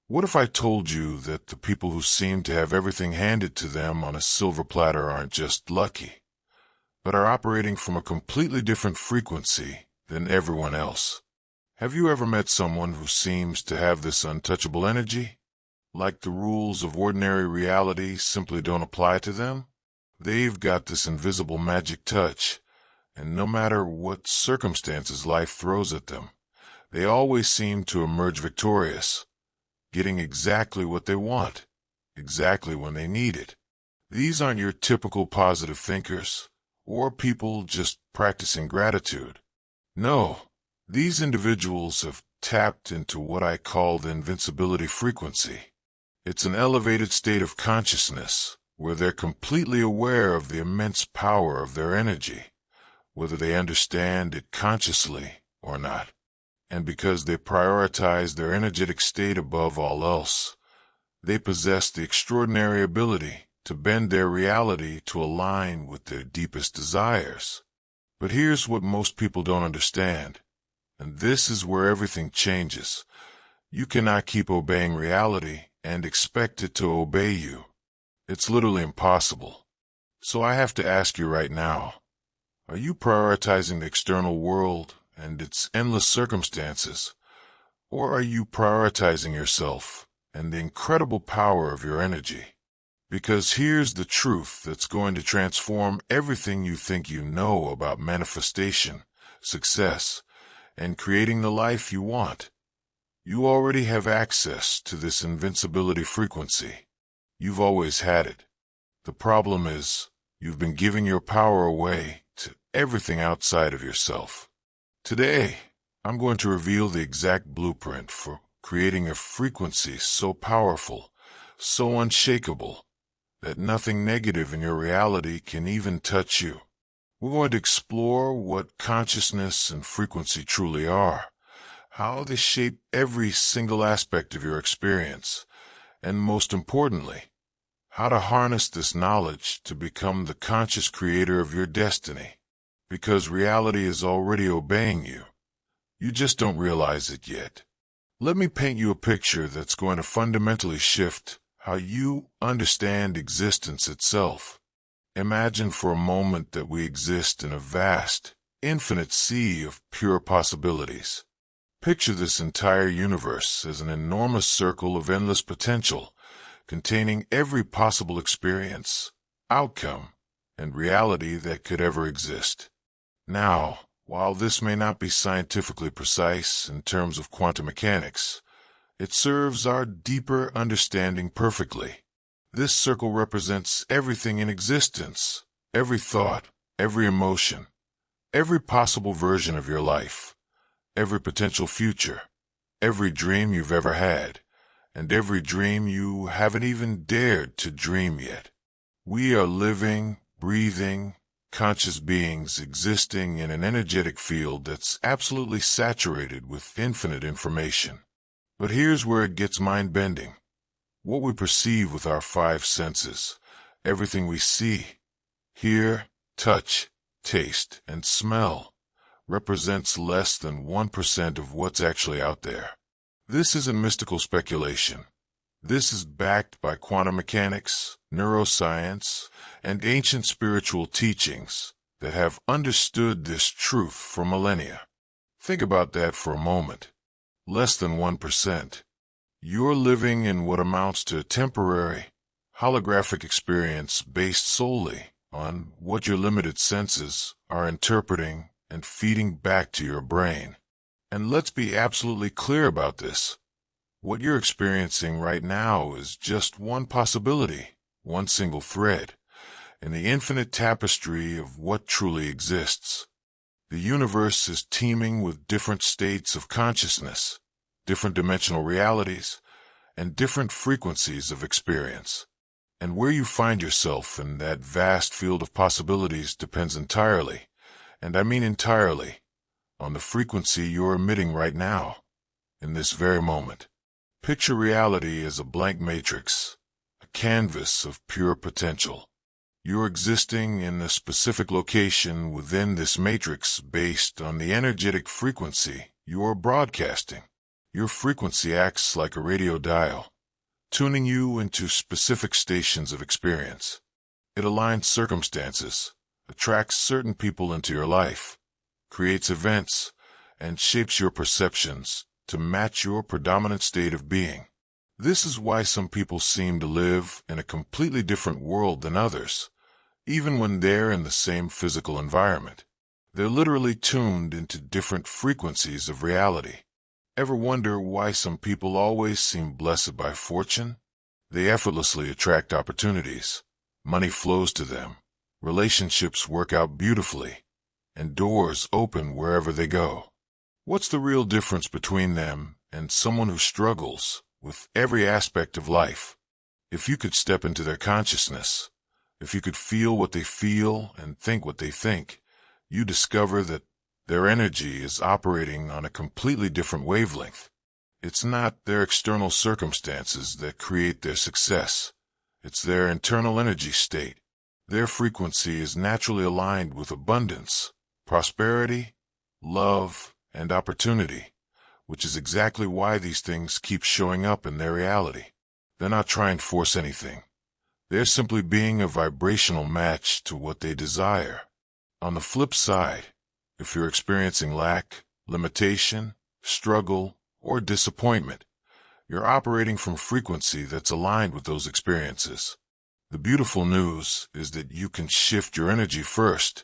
What if I told you that the people who seem to have everything handed to them on a silver platter aren't just lucky, but are operating from a completely different frequency than everyone else? Have you ever met someone who seems to have this untouchable energy? Like the rules of ordinary reality simply don't apply to them? They've got this invisible magic touch, and no matter what circumstances life throws at them, they always seem to emerge victorious, getting exactly what they want, exactly when they need it. These aren't your typical positive thinkers, or people just practicing gratitude. No, these individuals have tapped into what I call the invincibility frequency. It's an elevated state of consciousness where they're completely aware of the immense power of their energy, whether they understand it consciously or not. And because they prioritize their energetic state above all else, they possess the extraordinary ability to bend their reality to align with their deepest desires. But here's what most people don't understand, and this is where everything changes. You cannot keep obeying reality and expect it to obey you. It's literally impossible. So I have to ask you right now, are you prioritizing the external world and its endless circumstances, or are you prioritizing yourself and the incredible power of your energy? Because here's the truth that's going to transform everything you think you know about manifestation, success, and creating the life you want. You already have access to this invincibility frequency. You've always had it. The problem is, you've been giving your power away to everything outside of yourself. Today, I'm going to reveal the exact blueprint for creating a frequency so powerful, so unshakable, that nothing negative in your reality can even touch you. We're going to explore what consciousness and frequency truly are, how they shape every single aspect of your experience, and most importantly, how to harness this knowledge to become the conscious creator of your destiny. Because reality is already obeying you. You just don't realize it yet. Let me paint you a picture that's going to fundamentally shift how you understand existence itself. Imagine for a moment that we exist in a vast, infinite sea of pure possibilities. Picture this entire universe as an enormous circle of endless potential, containing every possible experience, outcome, and reality that could ever exist. Now, while this may not be scientifically precise in terms of quantum mechanics, it serves our deeper understanding perfectly. This circle represents everything in existence, every thought, every emotion, every possible version of your life, every potential future, every dream you've ever had, and every dream you haven't even dared to dream yet. We are living, breathing, conscious beings existing in an energetic field that's absolutely saturated with infinite information. But here's where it gets mind-bending. What we perceive with our five senses, everything we see, hear, touch, taste, and smell, represents less than 1% of what's actually out there. This isn't mystical speculation. This is backed by quantum mechanics, neuroscience, and ancient spiritual teachings that have understood this truth for millennia. Think about that for a moment. Less than 1%. You're living in what amounts to a temporary, holographic experience based solely on what your limited senses are interpreting and feeding back to your brain. And let's be absolutely clear about this. What you're experiencing right now is just one possibility, one single thread, in the infinite tapestry of what truly exists. The universe is teeming with different states of consciousness, different dimensional realities, and different frequencies of experience. And where you find yourself in that vast field of possibilities depends entirely, and I mean entirely, on the frequency you're emitting right now, in this very moment. Picture reality as a blank matrix, a canvas of pure potential. You're existing in a specific location within this matrix based on the energetic frequency you're broadcasting. Your frequency acts like a radio dial, tuning you into specific stations of experience. It aligns circumstances, attracts certain people into your life, creates events, and shapes your perceptions to match your predominant state of being. This is why some people seem to live in a completely different world than others, even when they're in the same physical environment. They're literally tuned into different frequencies of reality. Ever wonder why some people always seem blessed by fortune? They effortlessly attract opportunities. Money flows to them. Relationships work out beautifully, and doors open wherever they go. What's the real difference between them and someone who struggles with every aspect of life? If you could step into their consciousness, if you could feel what they feel and think what they think, you discover that their energy is operating on a completely different wavelength. It's not their external circumstances that create their success. It's their internal energy state. Their frequency is naturally aligned with abundance, prosperity, love, and opportunity, which is exactly why these things keep showing up in their reality. They're not trying to force anything. They're simply being a vibrational match to what they desire. On the flip side, if you're experiencing lack, limitation, struggle, or disappointment, you're operating from frequency that's aligned with those experiences. The beautiful news is that you can shift your energy first,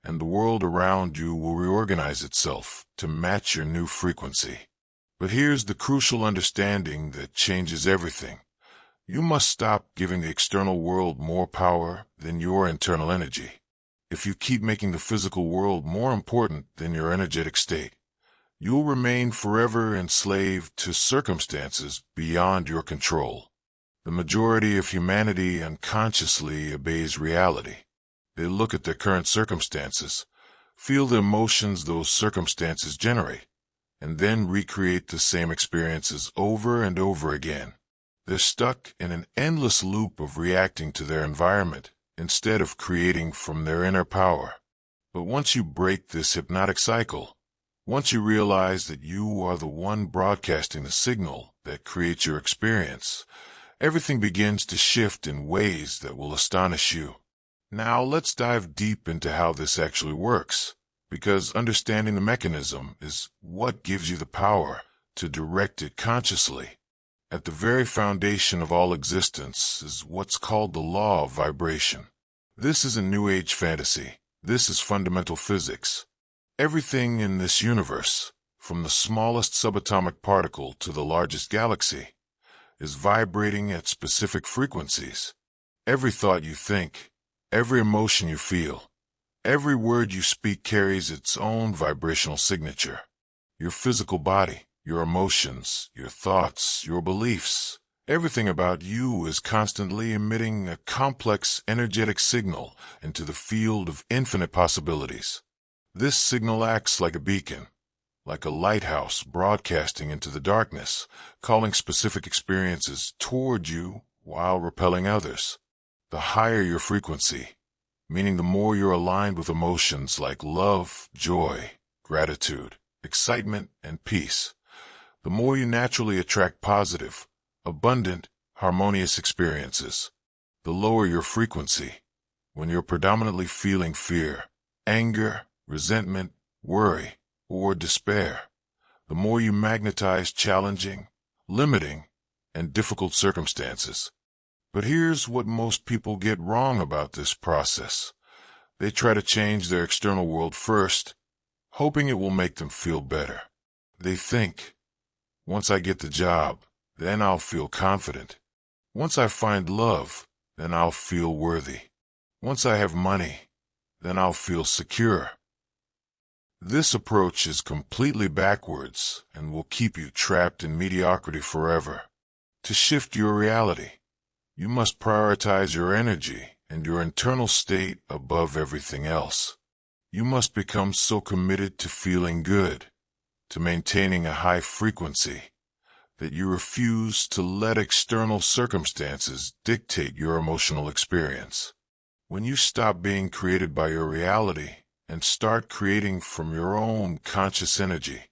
and the world around you will reorganize itself to match your new frequency. But here's the crucial understanding that changes everything. You must stop giving the external world more power than your internal energy. If you keep making the physical world more important than your energetic state, you'll remain forever enslaved to circumstances beyond your control. The majority of humanity unconsciously obeys reality. They look at their current circumstances, feel the emotions those circumstances generate, and then recreate the same experiences over and over again. They're stuck in an endless loop of reacting to their environment instead of creating from their inner power. But once you break this hypnotic cycle, once you realize that you are the one broadcasting the signal that creates your experience, everything begins to shift in ways that will astonish you. Now let's dive deep into how this actually works, because understanding the mechanism is what gives you the power to direct it consciously. At the very foundation of all existence is what's called the law of vibration. This is a New Age fantasy. This is fundamental physics. Everything in this universe, from the smallest subatomic particle to the largest galaxy, is vibrating at specific frequencies. Every thought you think, every emotion you feel, every word you speak carries its own vibrational signature. Your physical body, your emotions, your thoughts, your beliefs, everything about you is constantly emitting a complex energetic signal into the field of infinite possibilities. This signal acts like a beacon, like a lighthouse broadcasting into the darkness, calling specific experiences toward you while repelling others. The higher your frequency, meaning the more you're aligned with emotions like love, joy, gratitude, excitement, and peace, the more you naturally attract positive, abundant, harmonious experiences. The lower your frequency, when you're predominantly feeling fear, anger, resentment, worry, or despair, the more you magnetize challenging, limiting, and difficult circumstances. But here's what most people get wrong about this process. They try to change their external world first, hoping it will make them feel better. They think, once I get the job, then I'll feel confident. Once I find love, then I'll feel worthy. Once I have money, then I'll feel secure. This approach is completely backwards and will keep you trapped in mediocrity forever. To shift your reality, you must prioritize your energy and your internal state above everything else. You must become so committed to feeling good, to maintaining a high frequency, that you refuse to let external circumstances dictate your emotional experience. When you stop being created by your reality and start creating from your own conscious energy,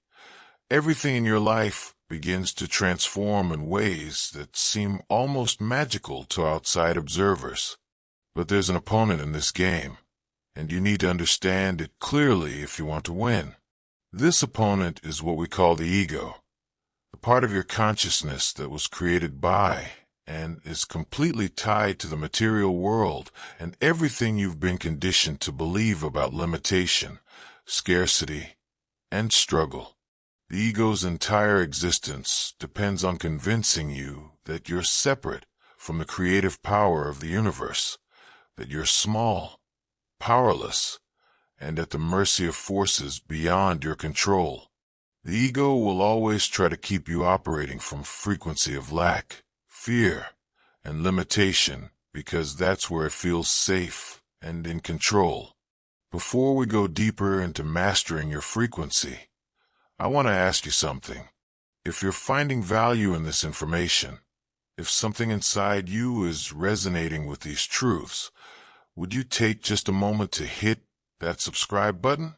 everything in your life begins to transform in ways that seem almost magical to outside observers. But there's an opponent in this game, and you need to understand it clearly if you want to win. This opponent is what we call the ego, the part of your consciousness that was created by and is completely tied to the material world and everything you've been conditioned to believe about limitation, scarcity, and struggle. The ego's entire existence depends on convincing you that you're separate from the creative power of the universe, that you're small, powerless, and at the mercy of forces beyond your control. The ego will always try to keep you operating from a frequency of lack, fear, and limitation because that's where it feels safe and in control. Before we go deeper into mastering your frequency, I want to ask you something. If you're finding value in this information, if something inside you is resonating with these truths, would you take just a moment to hit that subscribe button?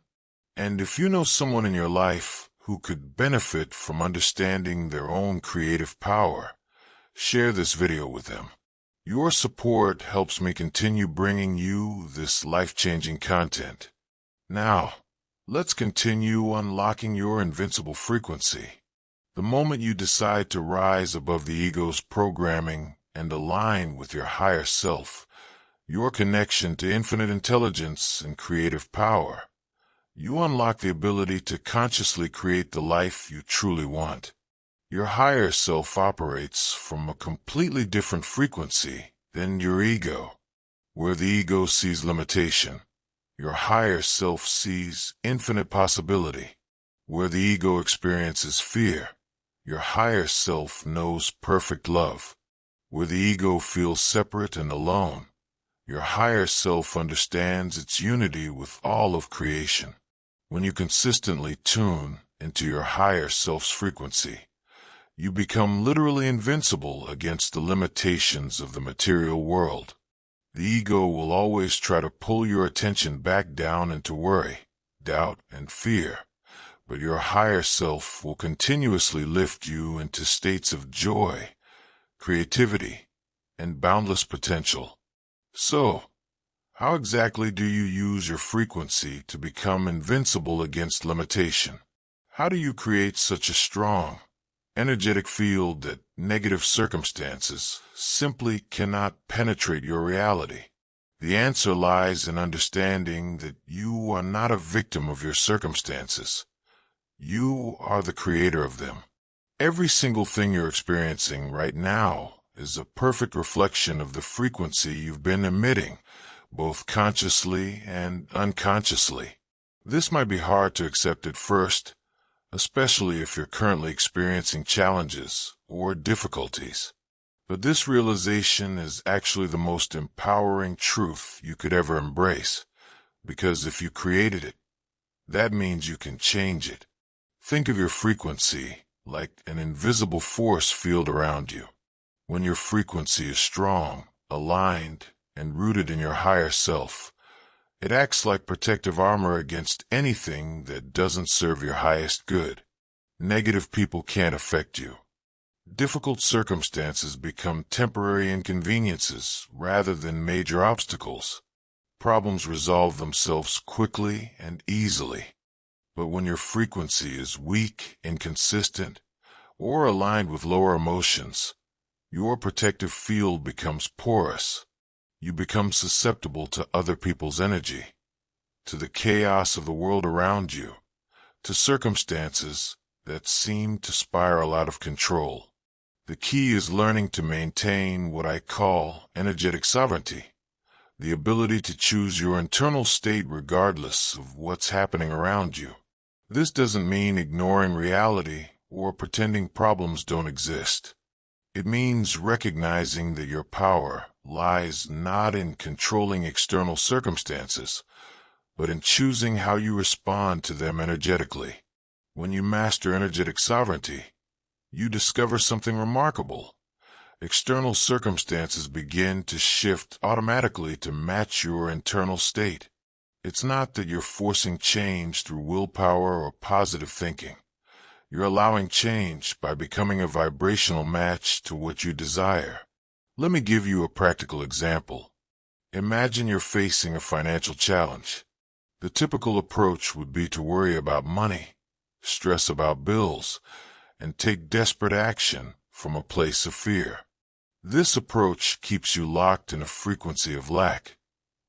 And if you know someone in your life who could benefit from understanding their own creative power, share this video with them. Your support helps me continue bringing you this life-changing content. Now, let's continue unlocking your invincible frequency. The moment you decide to rise above the ego's programming and align with your higher self, your connection to infinite intelligence and creative power, you unlock the ability to consciously create the life you truly want. Your higher self operates from a completely different frequency than your ego. Where the ego sees limitation, your higher self sees infinite possibility. Where the ego experiences fear, your higher self knows perfect love. Where the ego feels separate and alone, your higher self understands its unity with all of creation. When you consistently tune into your higher self's frequency, you become literally invincible against the limitations of the material world. The ego will always try to pull your attention back down into worry, doubt, and fear, but your higher self will continuously lift you into states of joy, creativity, and boundless potential. So, how exactly do you use your frequency to become invincible against limitation? How do you create such a strong, energetic field that negative circumstances simply cannot penetrate your reality? The answer lies in understanding that you are not a victim of your circumstances. You are the creator of them. Every single thing you're experiencing right now is a perfect reflection of the frequency you've been emitting, both consciously and unconsciously. This might be hard to accept at first, especially if you're currently experiencing challenges or difficulties. But this realization is actually the most empowering truth you could ever embrace, because if you created it, that means you can change it. Think of your frequency like an invisible force field around you. When your frequency is strong, aligned, and rooted in your higher self, it acts like protective armor against anything that doesn't serve your highest good. Negative people can't affect you. Difficult circumstances become temporary inconveniences rather than major obstacles. Problems resolve themselves quickly and easily. But when your frequency is weak, inconsistent, or aligned with lower emotions, your protective field becomes porous. You become susceptible to other people's energy, to the chaos of the world around you, to circumstances that seem to spiral out of control. The key is learning to maintain what I call energetic sovereignty, the ability to choose your internal state regardless of what's happening around you. This doesn't mean ignoring reality or pretending problems don't exist. It means recognizing that your power lies not in controlling external circumstances, but in choosing how you respond to them energetically. When you master energetic sovereignty, you discover something remarkable. External circumstances begin to shift automatically to match your internal state. It's not that you're forcing change through willpower or positive thinking. You're allowing change by becoming a vibrational match to what you desire. Let me give you a practical example. Imagine you're facing a financial challenge. The typical approach would be to worry about money, stress about bills, and take desperate action from a place of fear. This approach keeps you locked in a frequency of lack,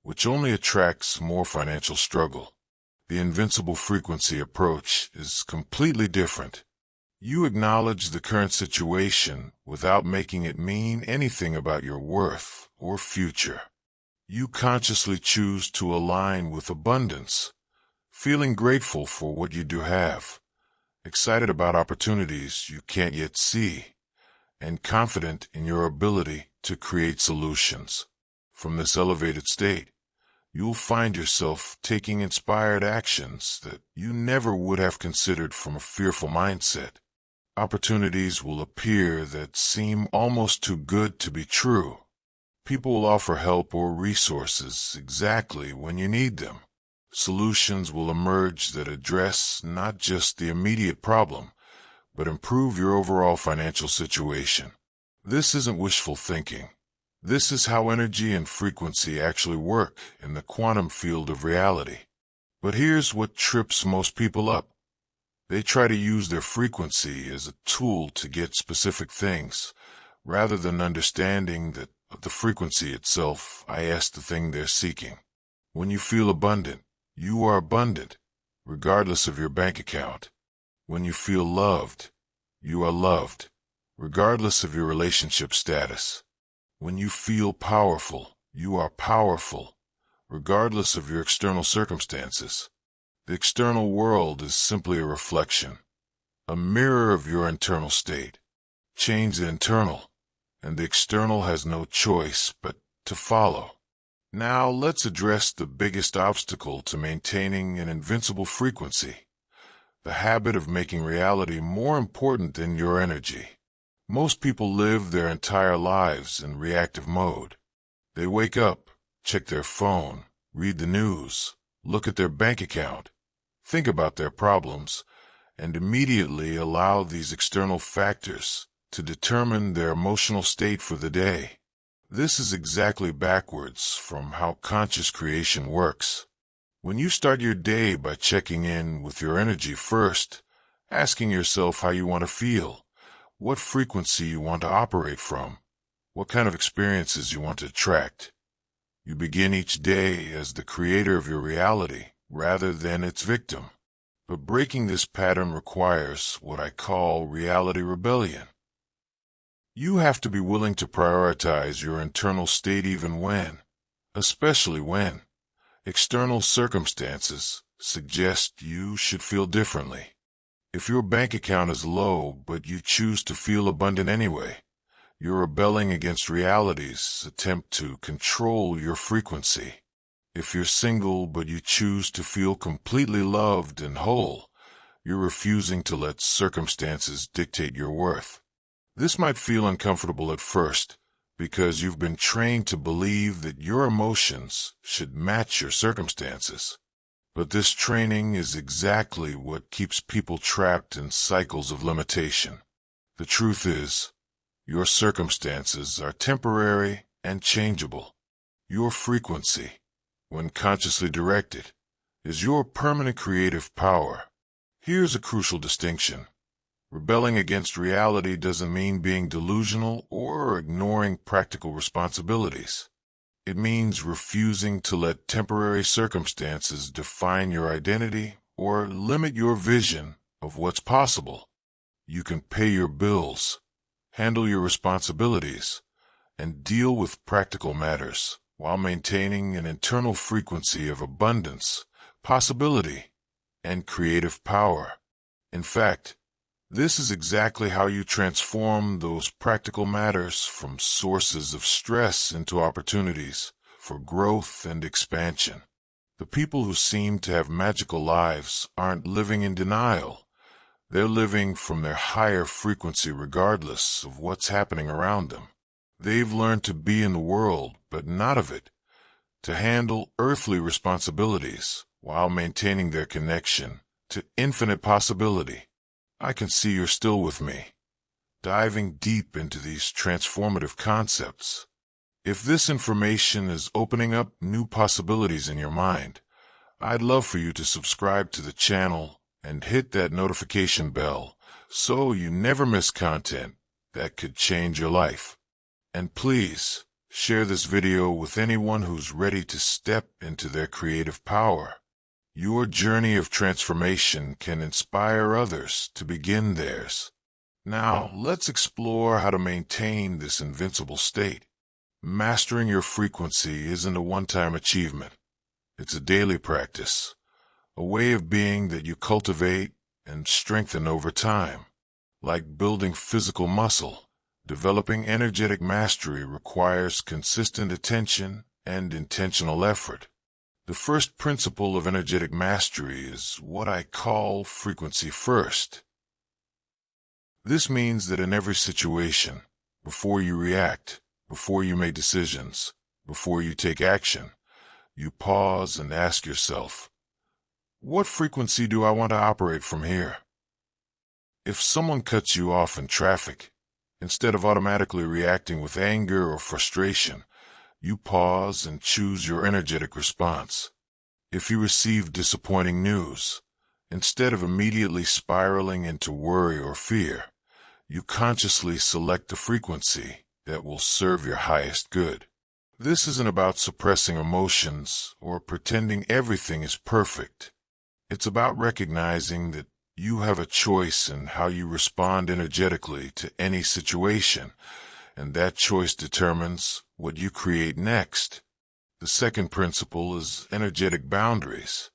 which only attracts more financial struggle. The invincible frequency approach is completely different. You acknowledge the current situation without making it mean anything about your worth or future. You consciously choose to align with abundance, feeling grateful for what you do have, excited about opportunities you can't yet see, and confident in your ability to create solutions. From this elevated state, you'll find yourself taking inspired actions that you never would have considered from a fearful mindset. Opportunities will appear that seem almost too good to be true. People will offer help or resources exactly when you need them. Solutions will emerge that address not just the immediate problem, but improve your overall financial situation. This isn't wishful thinking. This is how energy and frequency actually work in the quantum field of reality. But here's what trips most people up. They try to use their frequency as a tool to get specific things, rather than understanding that the frequency itself is the thing they're seeking. When you feel abundant, you are abundant, regardless of your bank account. When you feel loved, you are loved, regardless of your relationship status. When you feel powerful, you are powerful, regardless of your external circumstances. The external world is simply a reflection, a mirror of your internal state. Change the internal, and the external has no choice but to follow. Now let's address the biggest obstacle to maintaining an invincible frequency, the habit of making reality more important than your energy. Most people live their entire lives in reactive mode. They wake up, check their phone, read the news, look at their bank account, think about their problems, and immediately allow these external factors to determine their emotional state for the day. This is exactly backwards from how conscious creation works. When you start your day by checking in with your energy first, asking yourself how you want to feel, what frequency you want to operate from, what kind of experiences you want to attract, you begin each day as the creator of your reality rather than its victim. But breaking this pattern requires what I call reality rebellion. You have to be willing to prioritize your internal state especially when, external circumstances suggest you should feel differently. If your bank account is low but you choose to feel abundant anyway, you're rebelling against reality's attempt to control your frequency. If you're single but you choose to feel completely loved and whole, you're refusing to let circumstances dictate your worth. This might feel uncomfortable at first because you've been trained to believe that your emotions should match your circumstances. But this training is exactly what keeps people trapped in cycles of limitation. The truth is, your circumstances are temporary and changeable. Your frequency, when consciously directed, is your permanent creative power. Here's a crucial distinction. Rebelling against reality doesn't mean being delusional or ignoring practical responsibilities. It means refusing to let temporary circumstances define your identity or limit your vision of what's possible. You can pay your bills, handle your responsibilities, and deal with practical matters while maintaining an internal frequency of abundance, possibility, and creative power. In fact, this is exactly how you transform those practical matters from sources of stress into opportunities for growth and expansion. The people who seem to have magical lives aren't living in denial. They're living from their higher frequency regardless of what's happening around them. They've learned to be in the world, but not of it, to handle earthly responsibilities while maintaining their connection to infinite possibility. I can see you're still with me, diving deep into these transformative concepts. If this information is opening up new possibilities in your mind, I'd love for you to subscribe to the channel and hit that notification bell so you never miss content that could change your life. And please, share this video with anyone who's ready to step into their creative power. Your journey of transformation can inspire others to begin theirs. Now, let's explore how to maintain this invincible state. Mastering your frequency isn't a one-time achievement. It's a daily practice, a way of being that you cultivate and strengthen over time. Like building physical muscle, developing energetic mastery requires consistent attention and intentional effort. The first principle of energetic mastery is what I call frequency first. This means that in every situation, before you react, before you make decisions, before you take action, you pause and ask yourself, what frequency do I want to operate from here? If someone cuts you off in traffic, instead of automatically reacting with anger or frustration, you pause and choose your energetic response. If you receive disappointing news, instead of immediately spiraling into worry or fear, you consciously select a frequency that will serve your highest good. This isn't about suppressing emotions or pretending everything is perfect. It's about recognizing that you have a choice in how you respond energetically to any situation, and that choice determines what you create next. The second principle is energetic boundaries.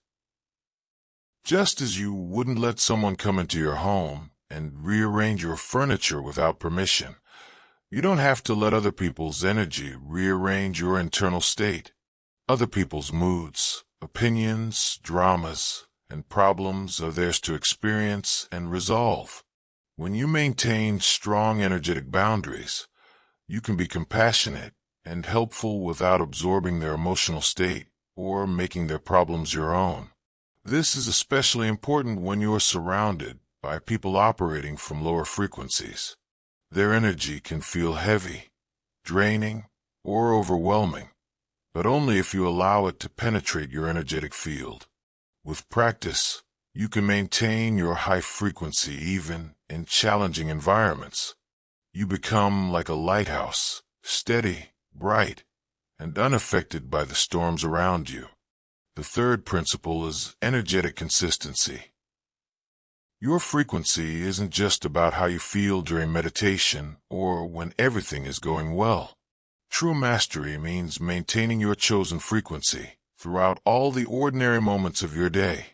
Just as you wouldn't let someone come into your home and rearrange your furniture without permission, you don't have to let other people's energy rearrange your internal state. Other people's moods, opinions, dramas, and problems are theirs to experience and resolve. When you maintain strong energetic boundaries, you can be compassionate and helpful without absorbing their emotional state or making their problems your own. This is especially important when you are surrounded by people operating from lower frequencies. Their energy can feel heavy, draining, or overwhelming, but only if you allow it to penetrate your energetic field. With practice, you can maintain your high frequency even in challenging environments. You become like a lighthouse, steady, bright, and unaffected by the storms around you. The third principle is energetic consistency. Your frequency isn't just about how you feel during meditation or when everything is going well. True mastery means maintaining your chosen frequency throughout all the ordinary moments of your day.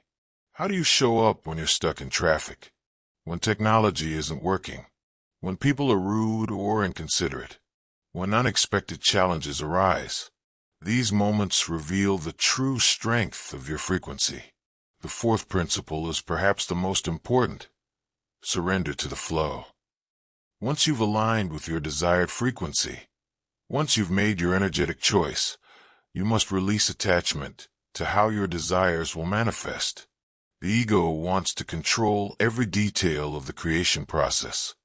How do you show up when you're stuck in traffic? When technology isn't working? When people are rude or inconsiderate? When unexpected challenges arise? These moments reveal the true strength of your frequency. The fourth principle is perhaps the most important. Surrender to the flow. Once you've aligned with your desired frequency, once you've made your energetic choice, you must release attachment to how your desires will manifest. The ego wants to control every detail of the creation process.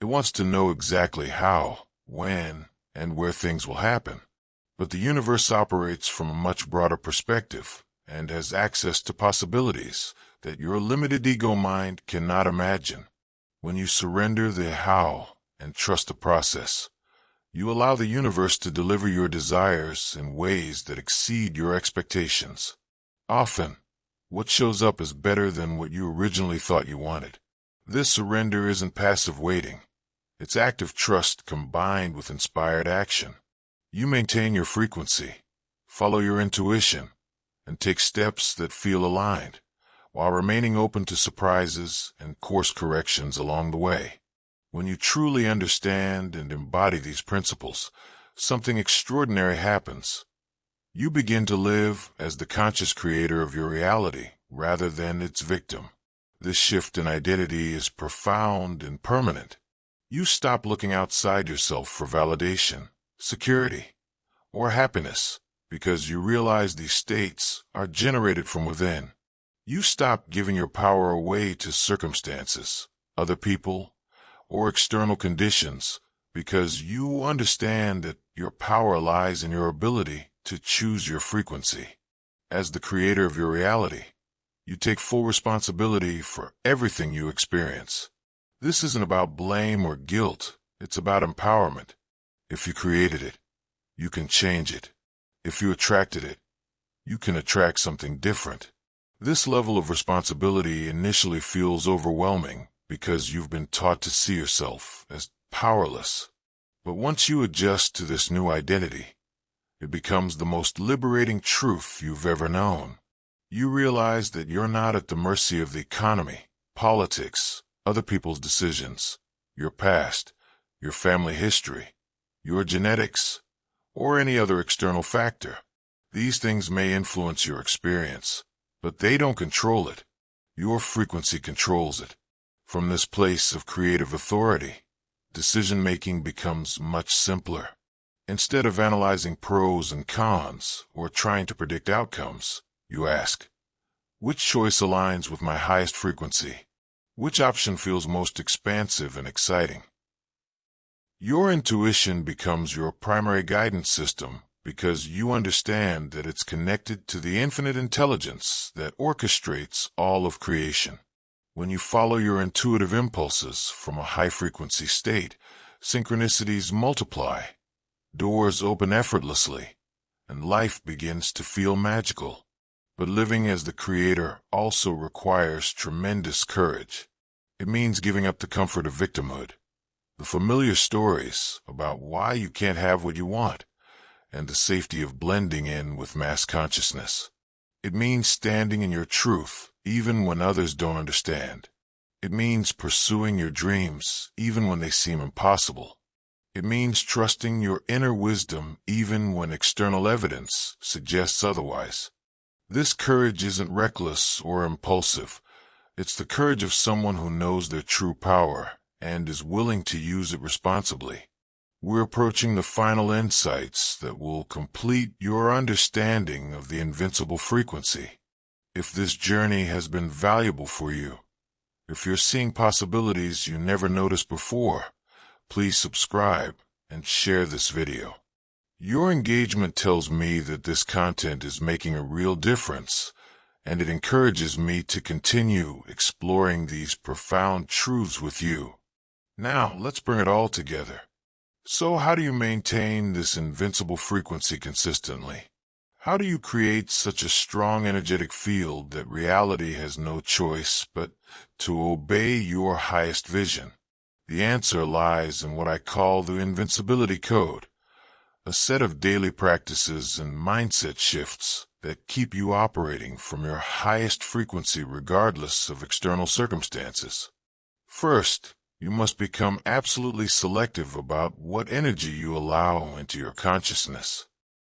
It wants to know exactly how, when, and where things will happen. But the universe operates from a much broader perspective and has access to possibilities that your limited ego mind cannot imagine. When you surrender the how and trust the process, you allow the universe to deliver your desires in ways that exceed your expectations. Often, what shows up is better than what you originally thought you wanted. This surrender isn't passive waiting. It's active trust combined with inspired action. You maintain your frequency, follow your intuition, and take steps that feel aligned, while remaining open to surprises and course corrections along the way. When you truly understand and embody these principles, something extraordinary happens. You begin to live as the conscious creator of your reality rather than its victim. This shift in identity is profound and permanent. You stop looking outside yourself for validation, security, or happiness because you realize these states are generated from within. You stop giving your power away to circumstances, other people, or external conditions, because you understand that your power lies in your ability to choose your frequency. As the creator of your reality, you take full responsibility for everything you experience. This isn't about blame or guilt. It's about empowerment. If you created it, you can change it. If you attracted it, you can attract something different. This level of responsibility initially feels overwhelming because you've been taught to see yourself as powerless. But once you adjust to this new identity, it becomes the most liberating truth you've ever known. You realize that you're not at the mercy of the economy, politics, other people's decisions, your past, your family history, your genetics, or any other external factor. These things may influence your experience, but they don't control it. Your frequency controls it. From this place of creative authority, decision-making becomes much simpler. Instead of analyzing pros and cons or trying to predict outcomes, you ask, which choice aligns with my highest frequency? Which option feels most expansive and exciting? Your intuition becomes your primary guidance system because you understand that it's connected to the infinite intelligence that orchestrates all of creation. When you follow your intuitive impulses from a high-frequency state, synchronicities multiply. Doors open effortlessly, and life begins to feel magical. But living as the creator also requires tremendous courage. It means giving up the comfort of victimhood, the familiar stories about why you can't have what you want, and the safety of blending in with mass consciousness. It means standing in your truth, even when others don't understand. It means pursuing your dreams, even when they seem impossible. It means trusting your inner wisdom even when external evidence suggests otherwise. This courage isn't reckless or impulsive. It's the courage of someone who knows their true power and is willing to use it responsibly. We're approaching the final insights that will complete your understanding of the invincible frequency. If this journey has been valuable for you, if you're seeing possibilities you never noticed before, please subscribe and share this video. Your engagement tells me that this content is making a real difference, and it encourages me to continue exploring these profound truths with you. Now, let's bring it all together. So how do you maintain this invincible frequency consistently? How do you create such a strong energetic field that reality has no choice but to obey your highest vision? The answer lies in what I call the Invincibility Code, a set of daily practices and mindset shifts that keep you operating from your highest frequency regardless of external circumstances. First, you must become absolutely selective about what energy you allow into your consciousness.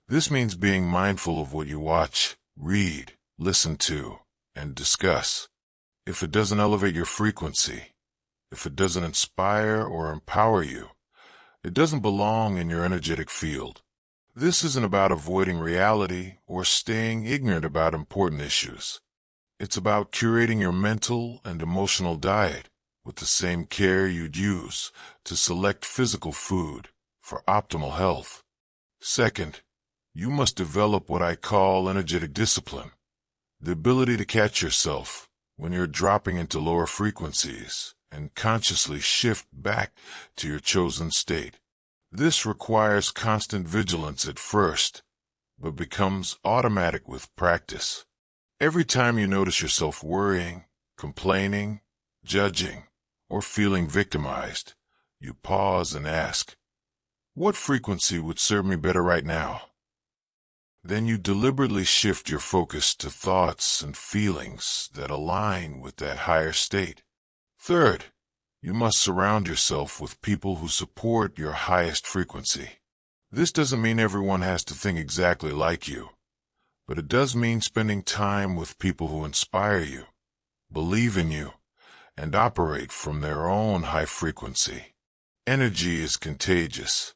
This means being mindful of what you watch, read, listen to, and discuss. If it doesn't elevate your frequency, if it doesn't inspire or empower you, it doesn't belong in your energetic field. This isn't about avoiding reality or staying ignorant about important issues. It's about curating your mental and emotional diet with the same care you'd use to select physical food for optimal health. Second, you must develop what I call energetic discipline, the ability to catch yourself when you're dropping into lower frequencies and consciously shift back to your chosen state. This requires constant vigilance at first, but becomes automatic with practice. Every time you notice yourself worrying, complaining, judging, or feeling victimized, you pause and ask, what frequency would serve me better right now? Then you deliberately shift your focus to thoughts and feelings that align with that higher state. Third, you must surround yourself with people who support your highest frequency. This doesn't mean everyone has to think exactly like you, but it does mean spending time with people who inspire you, believe in you, and operate from their own high frequency. Energy is contagious.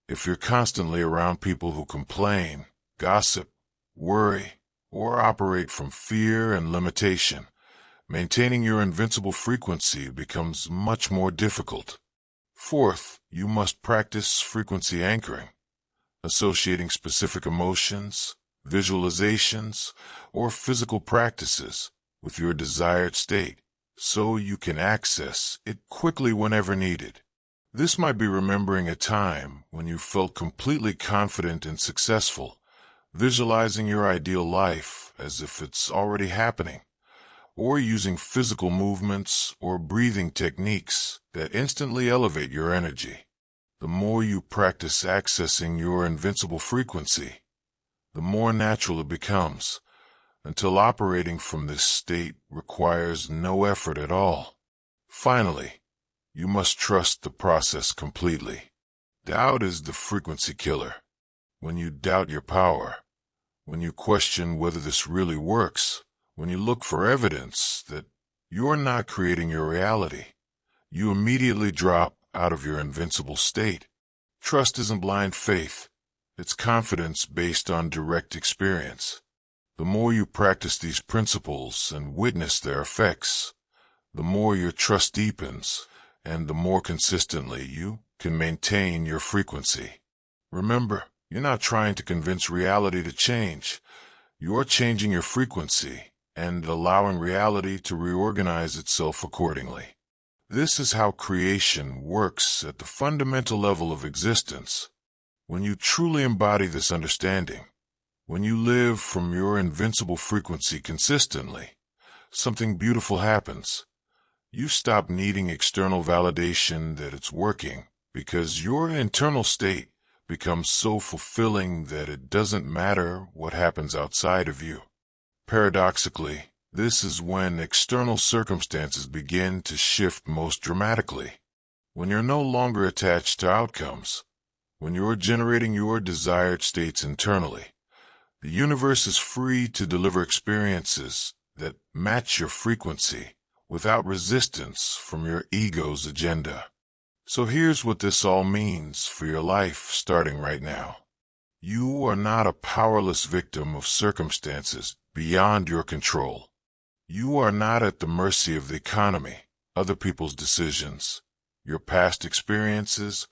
If you're constantly around people who complain, gossip, worry, or operate from fear and limitation, Maintaining your invincible frequency becomes much more difficult. Fourth, you must practice frequency anchoring, associating specific emotions, visualizations, or physical practices with your desired state, so you can access it quickly whenever needed. This might be remembering a time when you felt completely confident and successful, visualizing your ideal life as if it's already happening, or using physical movements or breathing techniques that instantly elevate your energy. The more you practice accessing your invincible frequency, the more natural it becomes, until operating from this state requires no effort at all. Finally, you must trust the process completely. Doubt is the frequency killer. When you doubt your power, when you question whether this really works, when you look for evidence that you're not creating your reality, you immediately drop out of your invincible state. Trust isn't blind faith. It's confidence based on direct experience. The more you practice these principles and witness their effects, the more your trust deepens, and the more consistently you can maintain your frequency. Remember, you're not trying to convince reality to change. You're changing your frequency and allowing reality to reorganize itself accordingly. This is how creation works at the fundamental level of existence. When you truly embody this understanding, when you live from your invincible frequency consistently, something beautiful happens. You stop needing external validation that it's working, because your internal state becomes so fulfilling that it doesn't matter what happens outside of you. Paradoxically, this is when external circumstances begin to shift most dramatically. When you're no longer attached to outcomes, when you're generating your desired states internally, the universe is free to deliver experiences that match your frequency without resistance from your ego's agenda. So here's what this all means for your life starting right now. You are not a powerless victim of circumstances beyond your control. You are not at the mercy of the economy, other people's decisions, your past experiences,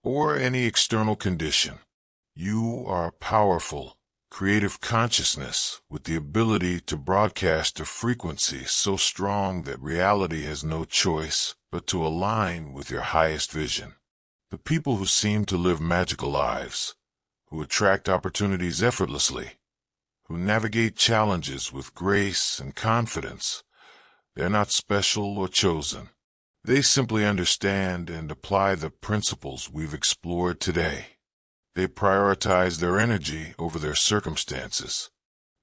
or any external condition. You are a powerful, creative consciousness with the ability to broadcast a frequency so strong that reality has no choice but to align with your highest vision. The people who seem to live magical lives, who attract opportunities effortlessly, who navigate challenges with grace and confidence, they're not special or chosen. They simply understand and apply the principles we've explored today. They prioritize their energy over their circumstances.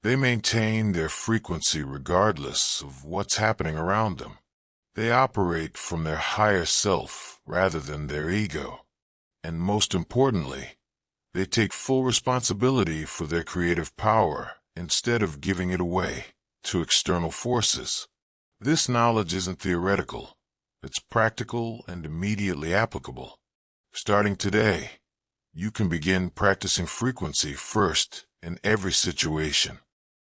They maintain their frequency regardless of what's happening around them. They operate from their higher self rather than their ego. And most importantly, they take full responsibility for their creative power instead of giving it away to external forces. This knowledge isn't theoretical. It's practical and immediately applicable. Starting today, you can begin practicing frequency first in every situation.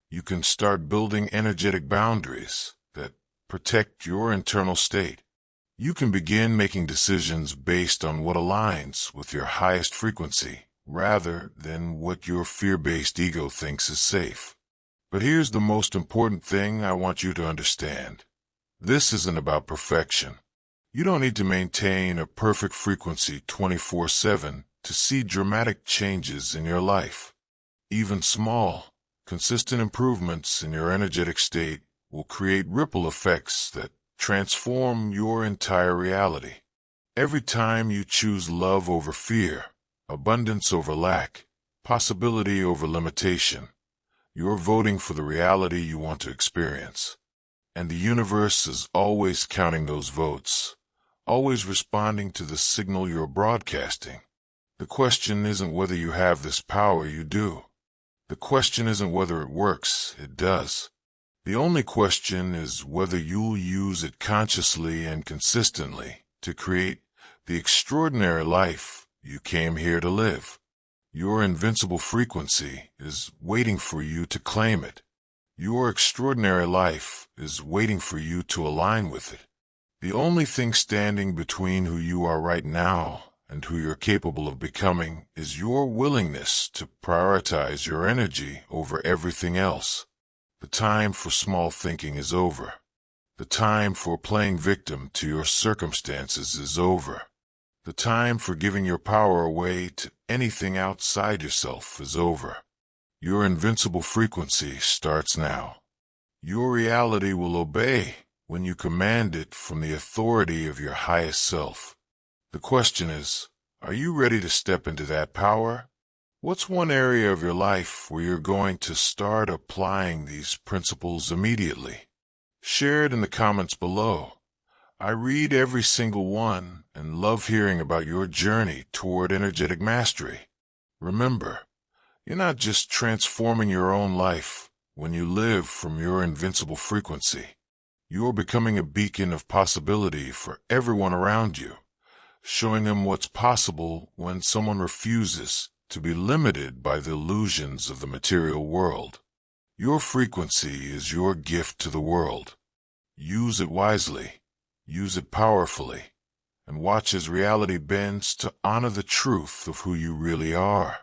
You can start building energetic boundaries that protect your internal state. You can begin making decisions based on what aligns with your highest frequency rather than what your fear-based ego thinks is safe. But here's the most important thing I want you to understand. This isn't about perfection. You don't need to maintain a perfect frequency 24/7 to see dramatic changes in your life. Even small, consistent improvements in your energetic state will create ripple effects that transform your entire reality. Every time you choose love over fear, abundance over lack, possibility over limitation, you're voting for the reality you want to experience. And the universe is always counting those votes, always responding to the signal you're broadcasting. The question isn't whether you have this power, you do. The question isn't whether it works, it does. The only question is whether you'll use it consciously and consistently to create the extraordinary life you came here to live. Your invincible frequency is waiting for you to claim it. Your extraordinary life is waiting for you to align with it. The only thing standing between who you are right now and who you're capable of becoming is your willingness to prioritize your energy over everything else. The time for small thinking is over. The time for playing victim to your circumstances is over. The time for giving your power away to anything outside yourself is over. Your invincible frequency starts now. Your reality will obey when you command it from the authority of your highest self. The question is, are you ready to step into that power? What's one area of your life where you're going to start applying these principles immediately? Share it in the comments below. I read every single one and love hearing about your journey toward energetic mastery. Remember, you're not just transforming your own life when you live from your invincible frequency. You're becoming a beacon of possibility for everyone around you, showing them what's possible when someone refuses to be limited by the illusions of the material world. Your frequency is your gift to the world. Use it wisely, use it powerfully, and watch as reality bends to honor the truth of who you really are.